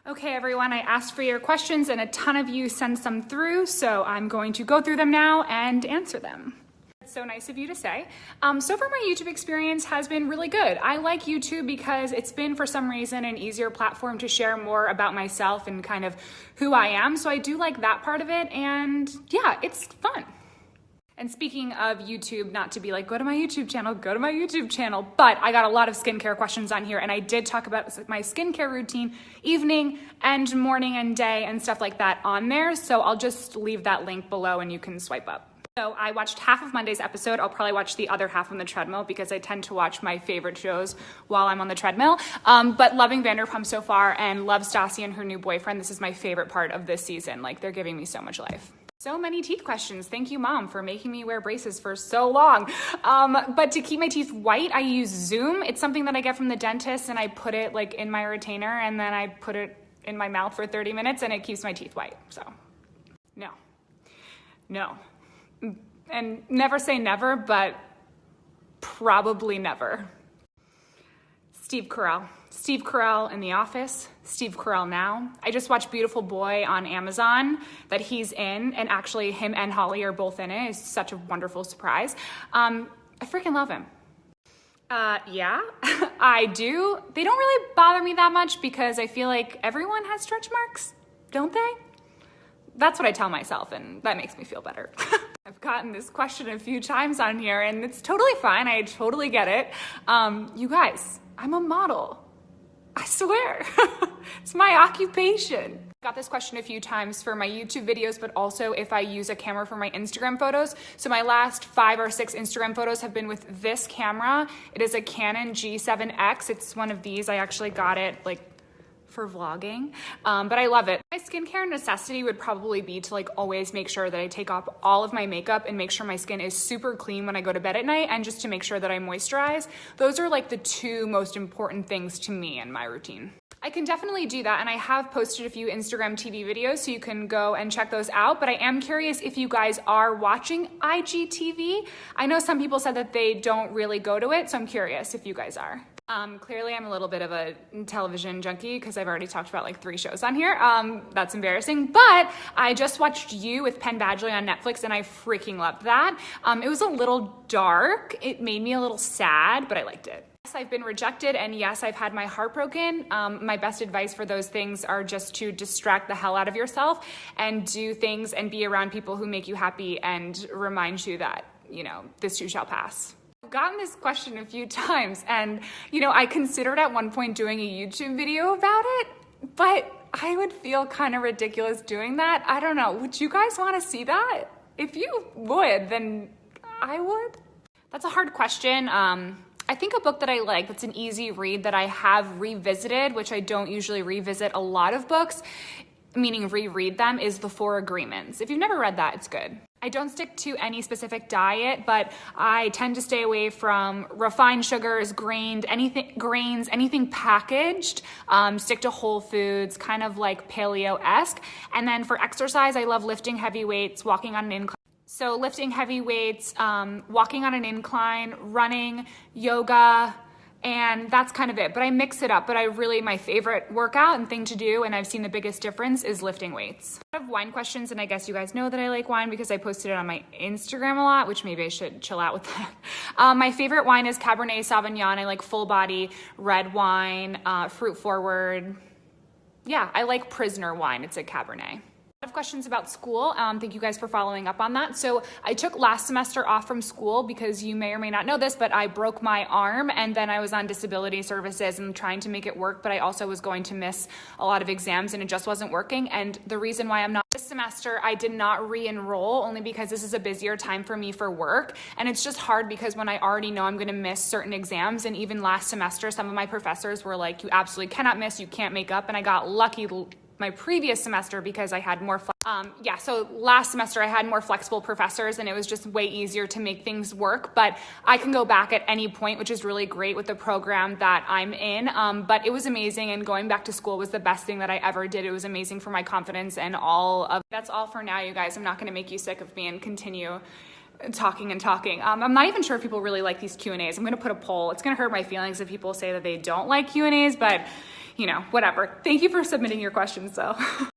Okay, everyone, I asked for your questions and a ton of you sent some through, so I'm going to go through them now and answer them. It's so nice of you to say. So far my YouTube experience has been really good. I like YouTube because it's been, for some reason, an easier platform to share more about myself and kind of who I am. So I do like that part of it, and yeah, it's fun. And speaking of YouTube, not to be like, go to my YouTube channel, but I got a lot of skincare questions on here, and I did talk about my skincare routine, evening and morning and day and stuff like that on there. So I'll just leave that link below and you can swipe up. So I watched half of Monday's episode. I'll probably watch the other half on the treadmill because I tend to watch my favorite shows while I'm on the treadmill. But loving Vanderpump so far and love Stassi and her new boyfriend. This is my favorite part of this season. Like, they're giving me so much life. So many teeth questions. Thank you, Mom, for making me wear braces for so long. But to keep my teeth white, I use Zoom. It's something that I get from the dentist, and I put it like in my retainer, and then I put it in my mouth for 30 minutes, and it keeps my teeth white. So, no. And never say never, but probably never. Steve Carell in The Office, Steve Carell now. I just watched Beautiful Boy on Amazon that he's in, and actually him and Holly are both in it. It's such a wonderful surprise. I freaking love him. Yeah, I do. They don't really bother me that much because I feel like everyone has stretch marks, don't they? That's what I tell myself, and that makes me feel better. I've gotten this question a few times on here, and it's totally fine. I totally get it. You guys, I'm a model. I swear. It's my occupation. Got this question a few times for my YouTube videos, but also if I use a camera for my Instagram photos. So my last 5 or 6 Instagram photos have been with this camera. It is a Canon G7X. It's one of these. I actually got it like for vlogging, but I love it. My skincare necessity would probably be to like always make sure that I take off all of my makeup and make sure my skin is super clean when I go to bed at night, and just to make sure that I moisturize. Those are like the 2 most important things to me in my routine. I can definitely do that, and I have posted a few Instagram TV videos, so you can go and check those out, but I am curious if you guys are watching IGTV. I know some people said that they don't really go to it, so I'm curious if you guys are. Clearly I'm a little bit of a television junkie because I've already talked about like 3 shows on here. That's embarrassing, but I just watched You with Penn Badgley on Netflix, and I freaking loved that. It was a little dark. It made me a little sad, but I liked it. Yes, I've been rejected, and yes, I've had my heart broken. My best advice for those things are just to distract the hell out of yourself and do things and be around people who make you happy and remind you that, you know, this too shall pass. I've gotten this question a few times, and I considered at one point doing a YouTube video about it, but I would feel kind of ridiculous doing that. I don't know. Would you guys want to see that? If you would, then I would. That's a hard question. I think a book that I like, that's an easy read that I have revisited, which I don't usually revisit a lot of books, meaning reread them, is The 4 Agreements. If you've never read that, it's good. I don't stick to any specific diet, but I tend to stay away from refined sugars, grains, anything packaged. Stick to whole foods, kind of like paleo-esque. And then for exercise, I love lifting heavy weights, walking on an incline. So lifting heavy weights, walking on an incline, running, yoga, and that's kind of it. But I mix it up. But my favorite workout and thing to do, and I've seen the biggest difference, is lifting weights. I have wine questions, and I guess you guys know that I like wine because I posted it on my Instagram a lot, which maybe I should chill out with that. My favorite wine is Cabernet Sauvignon. I like full body red wine, fruit forward. Yeah, I like Prisoner wine. It's a Cabernet. A lot of questions about school. Thank you guys for following up on that. So I took last semester off from school because you may or may not know this, but I broke my arm, and then I was on disability services and trying to make it work, but I also was going to miss a lot of exams, and it just wasn't working. And the reason why I'm not this semester, I did not re-enroll only because this is a busier time for me for work. And it's just hard because when I already know I'm going to miss certain exams, and even last semester, some of my professors were like, you absolutely cannot miss, you can't make up. And I got lucky my previous semester because I had more so last semester I had more flexible professors, and it was just way easier to make things work. But I can go back at any point, which is really great with the program that I'm in. But it was amazing, and going back to school was the best thing that I ever did. It was amazing for my confidence and that's all for now, you guys. I'm not going to make you sick of me and continue talking. I'm not even sure if people really like these Q&As. I'm going to put a poll. It's going to hurt my feelings if people say that they don't like Q&As, but you know, whatever. Thank you for submitting your questions though.